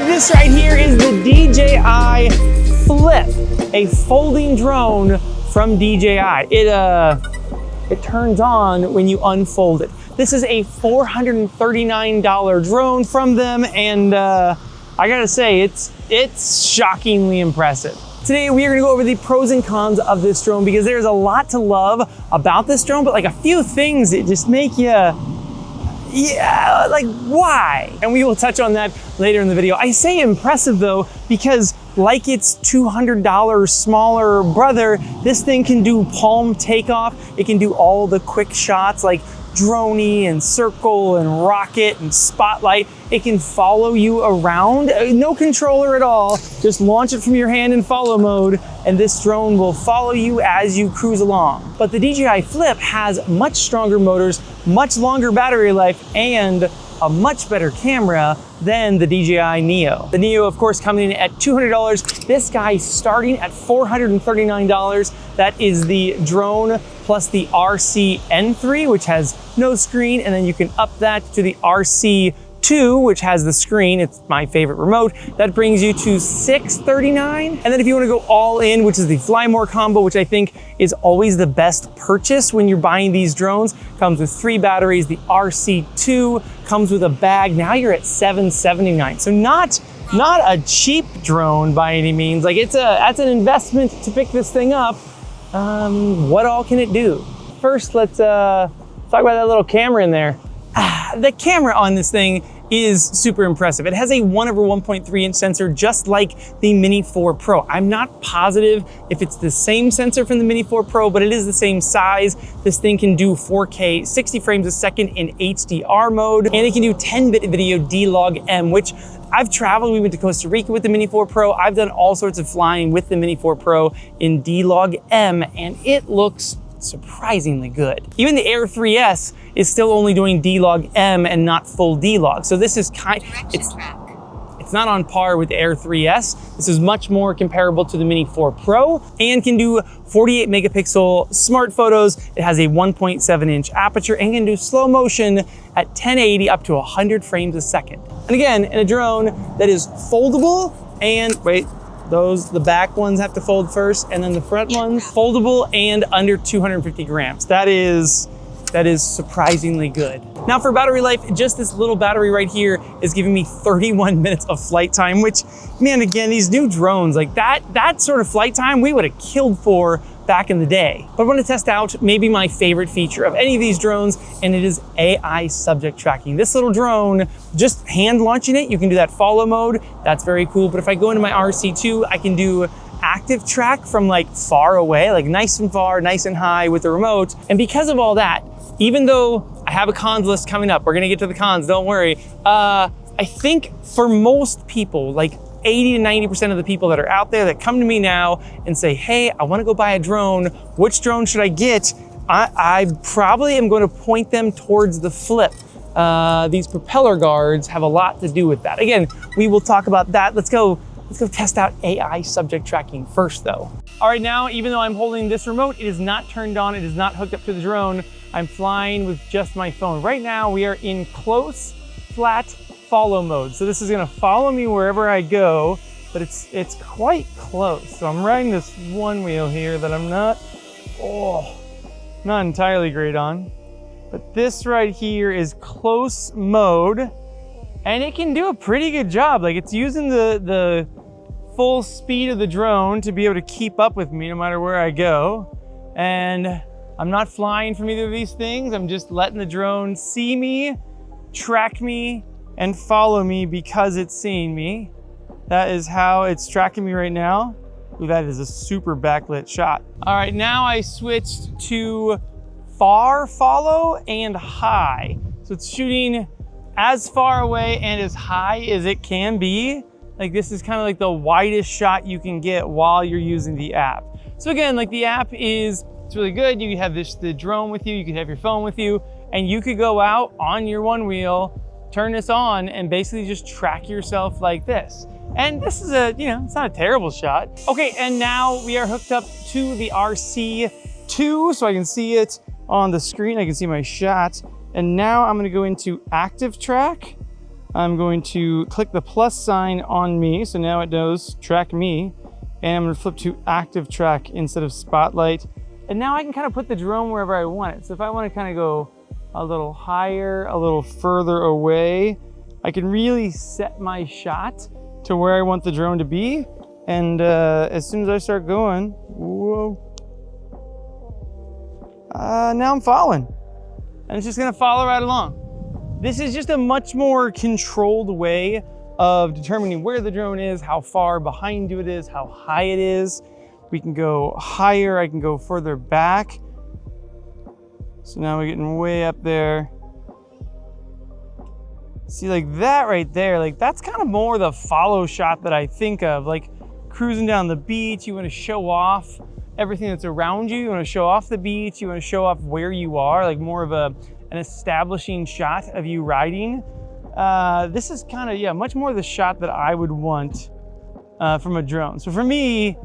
This right here is the DJI Flip, a folding drone from DJI. It turns on when you unfold it. This is a $439 drone from them, and I gotta say, it's shockingly impressive. Today we are gonna go over the pros and cons of this drone because there's a lot to love about this drone, but like a few things that just make you, yeah, like why? And we will touch on that later in the video. I say impressive though, because like its $200 smaller brother, this thing can do palm takeoff. It can do all the quick shots like droney and circle and rocket and spotlight. It can follow you around, no controller at all. Just launch it from your hand in follow mode, and this drone will follow you as you cruise along. But the DJI Flip has much stronger motors, much longer battery life, and a much better camera than the DJI Neo. The Neo, of course, coming in at $200. This guy starting at $439. That is the drone plus the RC N3, which has no screen, and then you can up that to the RC2, which has the screen. It's my favorite remote. That brings you to $639. And then if you want to go all in, which is the Fly More combo, which I think is always the best purchase when you're buying these drones, comes with 3 batteries. The RC2 comes with a bag. Now you're at $779. So not a cheap drone by any means. Like that's an investment to pick this thing up. What all can it do? First, let's talk about that little camera in there. The camera on this thing is super impressive. It has a 1/1.3 inch sensor, just like the Mini 4 Pro. I'm not positive if it's the same sensor from the Mini 4 Pro, but it is the same size. This thing can do 4K 60 frames a second in HDR mode, and it can do 10-bit video D-Log-M, which I've traveled. We went to Costa Rica with the Mini 4 Pro. I've done all sorts of flying with the Mini 4 Pro in D-Log-M, and it looks surprisingly good. Even the Air 3S is still only doing D-Log-M and not full D-Log. So this is it's not on par with the Air 3S. This is much more comparable to the Mini 4 Pro and can do 48 megapixel smart photos. It has a 1.7 inch aperture and can do slow motion at 1080 up to 100 frames a second. And again, in a drone that is foldable and, wait, the back ones have to fold first, and then the front ones foldable and under 250 grams. That is surprisingly good. Now for battery life, just this little battery right here is giving me 31 minutes of flight time, which, man, again, these new drones, like that sort of flight time we would have killed for back in the day. But I want to test out maybe my favorite feature of any of these drones, and it is AI subject tracking. This little drone, just hand launching it, you can do that follow mode. That's very cool. But if I go into my RC2, I can do active track from like far away, like nice and far, nice and high with the remote. And because of all that, even though I have a cons list coming up, we're gonna get to the cons, don't worry. I think for most people, like 80 to 90% of the people that are out there that come to me now and say, hey, I wanna go buy a drone, which drone should I get? I probably am gonna point them towards the Flip. These propeller guards have a lot to do with that. Again, we will talk about that. Let's go test out AI subject tracking first though. All right, now, even though I'm holding this remote, it is not turned on, it is not hooked up to the drone. I'm flying with just my phone. Right now, we are in close, flat follow mode. So this is gonna follow me wherever I go, but it's quite close. So I'm riding this one wheel here that I'm not entirely great on. But this right here is close mode, and it can do a pretty good job. Like, it's using the full speed of the drone to be able to keep up with me no matter where I go. And I'm not flying from either of these things. I'm just letting the drone see me, track me, and follow me because it's seeing me. That is how it's tracking me right now. Ooh, that is a super backlit shot. All right, now I switched to far follow and high. So it's shooting as far away and as high as it can be. Like, this is kind of like the widest shot you can get while you're using the app. So again, like, the app it's really good. You can have the drone with you, you can have your phone with you, and you could go out on your one wheel, turn this on, and basically just track yourself like this. And this is it's not a terrible shot. Okay, and now we are hooked up to the RC2, so I can see it on the screen. I can see my shot. And now I'm gonna go into active track. I'm going to click the plus sign on me. So now it knows track me. And I'm gonna flip to active track instead of spotlight. And now I can kind of put the drone wherever I want it. So if I want to kind of go a little higher, a little further away, I can really set my shot to where I want the drone to be. And as soon as I start going, whoa, now I'm following. And it's just gonna follow right along. This is just a much more controlled way of determining where the drone is, how far behind you it is, how high it is. We can go higher, I can go further back. So now we're getting way up there. See, like that right there, like that's kind of more the follow shot that I think of, like cruising down the beach. You want to show off everything that's around you. You want to show off the beach. You want to show off where you are, like more of an establishing shot of you riding. This is kind of, yeah, much more the shot that I would want from a drone. So for me,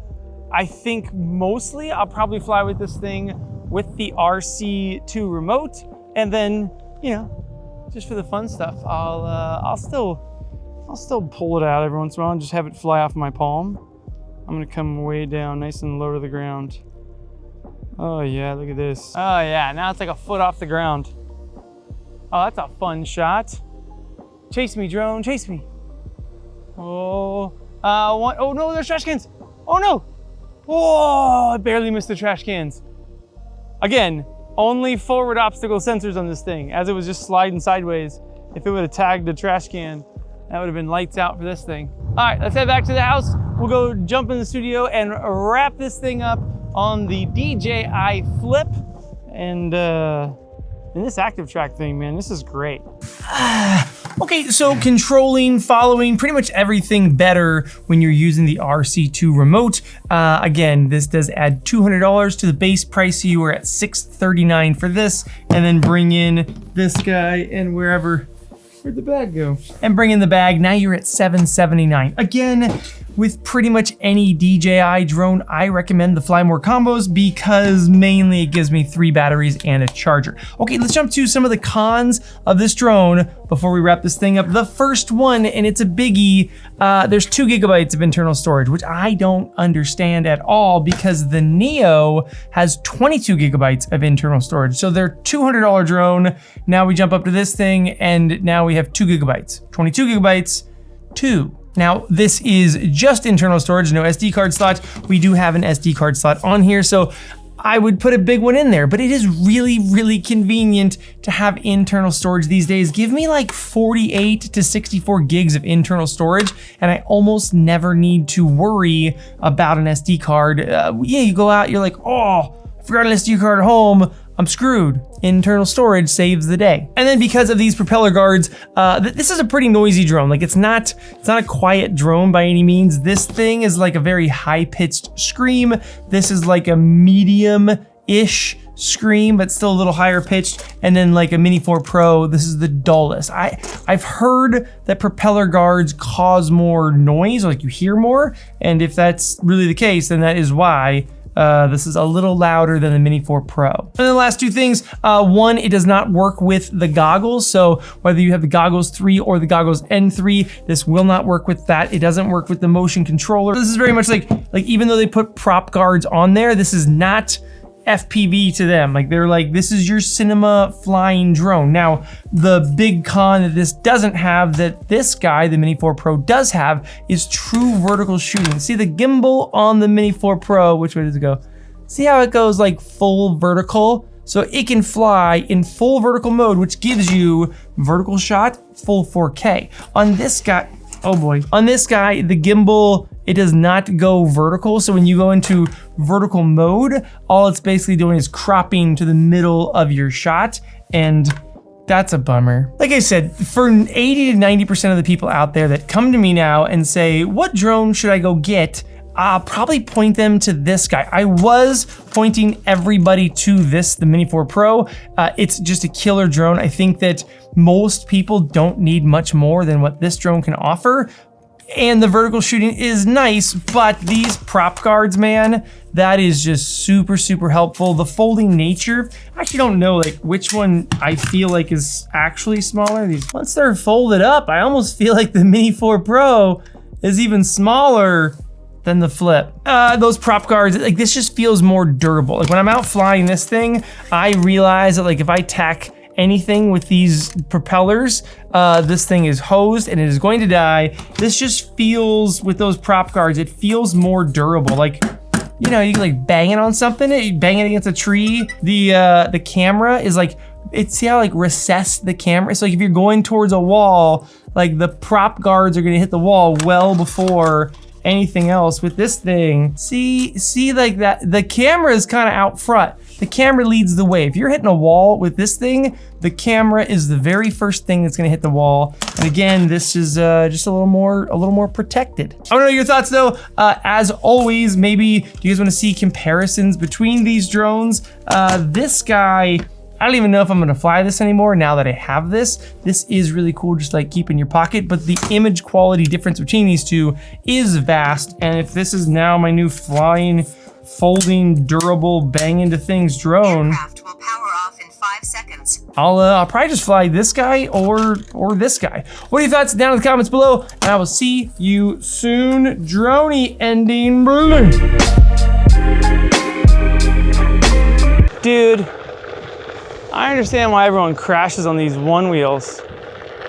I think mostly I'll probably fly with this thing with the RC2 remote, and then, you know, just for the fun stuff, I'll still pull it out every once in a while and just have it fly off my palm. I'm gonna come way down, nice and low to the ground. Oh yeah, look at this. Oh yeah, now it's like a foot off the ground. Oh, that's a fun shot. Chase me, drone, chase me. Oh, oh no, there's trash cans. Oh no. Whoa, I barely missed the trash cans. Again, only forward obstacle sensors on this thing, as it was just sliding sideways. If it would have tagged the trash can, that would have been lights out for this thing. All right, let's head back to the house. We'll go jump in the studio and wrap this thing up on the DJI Flip. And this active track thing, man, this is great. Okay, so controlling, following, pretty much everything better when you're using the RC2 remote. Again, this does add $200 to the base price. So you are at $639 for this, and then bring in this guy and where'd the bag go? And bring in the bag, now you're at $779. Again, with pretty much any DJI drone, I recommend the Fly More combos because mainly it gives me 3 batteries and a charger. Okay, let's jump to some of the cons of this drone before we wrap this thing up. The first one, and it's a biggie, there's 2 gigabytes of internal storage, which I don't understand at all because the Neo has 22 gigabytes of internal storage. So they're $200 drone. Now we jump up to this thing and now we have 2 gigabytes, 22 gigabytes, 2. Now, this is just internal storage, no SD card slot. We do have an SD card slot on here, so I would put a big one in there, but it is really, really convenient to have internal storage these days. Give me like 48 to 64 gigs of internal storage, and I almost never need to worry about an SD card. Yeah, you go out, you're like, oh, I forgot an SD card at home. I'm screwed. Internal storage saves the day. And then because of these propeller guards, this is a pretty noisy drone. Like it's not a quiet drone by any means. This thing is like a very high-pitched scream. This is like a medium-ish scream, but still a little higher pitched. And then like a Mini 4 Pro, this is the dullest. I've heard that propeller guards cause more noise, like you hear more. And if that's really the case, then that is why this is a little louder than the Mini 4 Pro. And then the last 2 things, one, it does not work with the goggles. So whether you have the goggles 3 or the goggles N3, this will not work with that. It doesn't work with the motion controller. This is very much like even though they put prop guards on there, this is not FPV to them. Like they're like, this is your cinema flying drone. Now, the big con that this doesn't have that this guy, the Mini 4 Pro, does have is true vertical shooting. See the gimbal on the Mini 4 Pro, which way does it go? See how it goes like full vertical? So it can fly in full vertical mode, which gives you vertical shot, full 4K. On this guy, oh boy. On this guy, the gimbal, it does not go vertical. So when you go into vertical mode, all it's basically doing is cropping to the middle of your shot. And that's a bummer. Like I said, for 80 to 90% of the people out there that come to me now and say, what drone should I go get? I'll probably point them to this guy. I was pointing everybody to this, the Mini 4 Pro. It's just a killer drone. I think that most people don't need much more than what this drone can offer and the vertical shooting is nice, but these prop guards, man, that is just super, super helpful. The folding nature, I actually don't know like which one I feel like is actually smaller. Once they're folded up, I almost feel like the Mini 4 Pro is even smaller than the Flip. Those prop guards, like this just feels more durable. Like when I'm out flying this thing, I realize that like if I tack anything with these propellers, this thing is hosed and it is going to die. This just feels, with those prop guards, it feels more durable. Like, you know, you can like bang it on something, you bang it against a tree. The camera is like, see how like recessed the camera? So like if you're going towards a wall, like the prop guards are gonna hit the wall well before anything else. With this thing, see like that, the camera is kind of out front. The camera leads the way. If you're hitting a wall with this thing, the camera is the very first thing that's gonna hit the wall. And again, this is just a little more protected. I wanna know your thoughts though. As always, maybe do you guys wanna see comparisons between these drones? This guy, I don't even know if I'm gonna fly this anymore now that I have this. This is really cool, just like keep in your pocket, but the image quality difference between these two is vast. And if this is now my new flying, folding, durable, bang into things drone, aircraft will power off in 5 seconds. I'll probably just fly this guy or this guy. What are your thoughts down in the comments below? And I will see you soon. Droney ending. Dude, I understand why everyone crashes on these one wheels.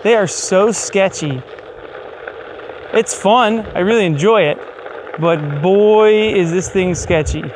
They are so sketchy. It's fun, I really enjoy it, but boy, is this thing sketchy.